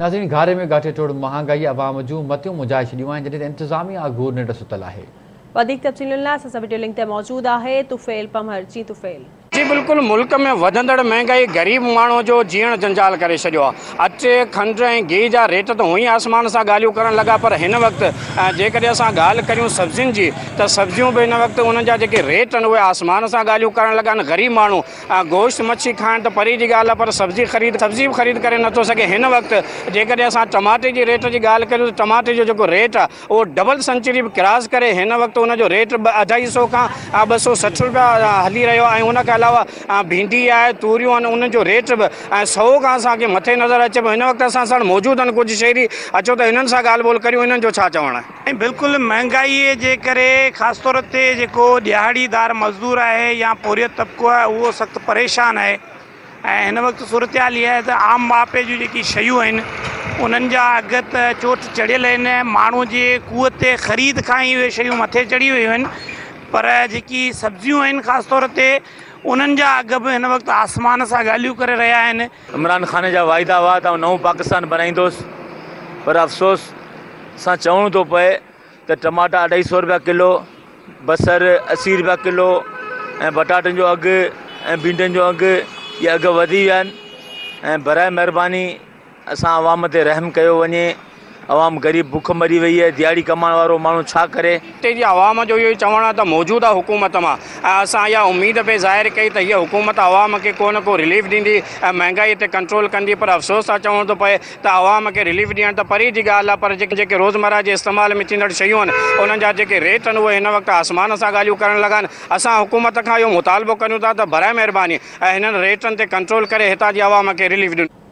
नाज़रीन, घारे में गाठे टोड़ महांगाई अवाम जूं मतियूं मुंझाए छॾियूं आहिनि, जॾहिं त इंतिज़ामिया घूर निंड सुतल आहे। वधीक तफ़सीलुनि लाइ असां वीडियो लिंक ते मौजूद आहे तुफ़ैल पमहर। जी तुफ़ैल। जी बिल्कुल, मुल्क में वधंदड़ महंगाई गरीब माण्हू जो जीअण जंजाल करे छॾियो आहे। अचे खंड ऐं घी जा रेट त हुई आसमान सां ॻाल्हियूं करण लॻा, पर हिन वक़्तु जेकॾहिं असां ॻाल्हि करियूं सब्जियुनि जी, त सब्जियूं बि हिन वक़्तु उन्हनि जा जेके रेट आहिनि उहे आसमान सां ॻाल्हियूं करण लॻा आहिनि। ग़रीब माण्हू गोश्त मच्छी खाइण त परे जी ॻाल्हि आहे, पर सब्जी बि ख़रीद करे नथो सघे। हिन वक़्तु जेकॾहिं असां टमाटे जी रेट जी ॻाल्हि करियूं त टमाटे जो जेको रेट आहे उहो डबल सेंचुरी बि क्रॉस करे हिन वक़्तु उनजो रेट 250 खां 260 रुपया हली रहियो आहे। ऐं उनखां अलावा भिंडी आहे, तूरियूं आहिनि, उन्हनि जो रेट बि 100 खां असांखे मथे नज़र अचे पियो। हिन वक़्तु असां साण मौजूदु आहिनि कुझु शहरी, अचो त हिननि सां ॻाल्हि ॿोल करियूं, हिननि जो छा चवणु आहे। बिल्कुलु, महांगाईअ जे करे ख़ासि तौर ते जेको दिहाड़ीदार मज़दूर आहे या पोरियत तबिको आहे उहो सख़्तु परेशान आहे। ऐं हिन वक़्तु सूरत हाल इहा आहे त आम मापे जूं जेकी शयूं आहिनि उन्हनि जा अघ त चोट चढ़ियल आहिनि। माण्हू जे कुवत ख़रीद खां ई उहे शयूं मथे चढ़ी वियूं आहिनि, पर जेकी सब्जियूं आहिनि ख़ासि तौर ते उन्हनि जा अघ बि हिन वक़्तु आसमान सां ॻाल्हियूं करे रहिया आहिनि। इमरान खान जा वाइदा हुआ त नओं पाकिस्तान बनाईंदुसि, पर अफ़सोस सां चवणो थो पए त टमाटा 250 रुपया किलो, बसर 80 रुपया किलो, ऐं पटाटनि जो अघु ऐं भिंडियुनि जो अघु, इहे अघु वधी विया आहिनि। ऐं बराए महिरबानी असां अवाम ते रहम कयो वञे। अवाम ग़रीब बुख मरी वई आहे, दिहाड़ी कमाइण वारो माण्हू छा करे। हिते जी अवाम जो इहो ई चवणु आहे त मौजूदा हुकूमत मां असां इहा उमेद पे ज़ाहिर कई त हीअ हुकूमत अवाम खे को न को रिलीफ ॾींदी, महांगाई ते कंट्रोल कंदी, पर अफ़सोस सां चवणो थो पए त अवाम खे रिलीफ ॾियण त परे जी ॻाल्हि आहे, पर जेके रोज़मर्रा जे इस्तेमाल में थींदड़ शयूं आहिनि उन्हनि जा जेके रेट आहिनि उहे हिन वक़्तु आसमान सां ॻाल्हियूं करण लॻा आहिनि। असां हुकूमत खां इहो मुतालबो कयूं था त बराए महिरबानी हिननि रेटनि ते कंट्रोल करे हितां जी अवाम खे रिलीफ ॾियनि।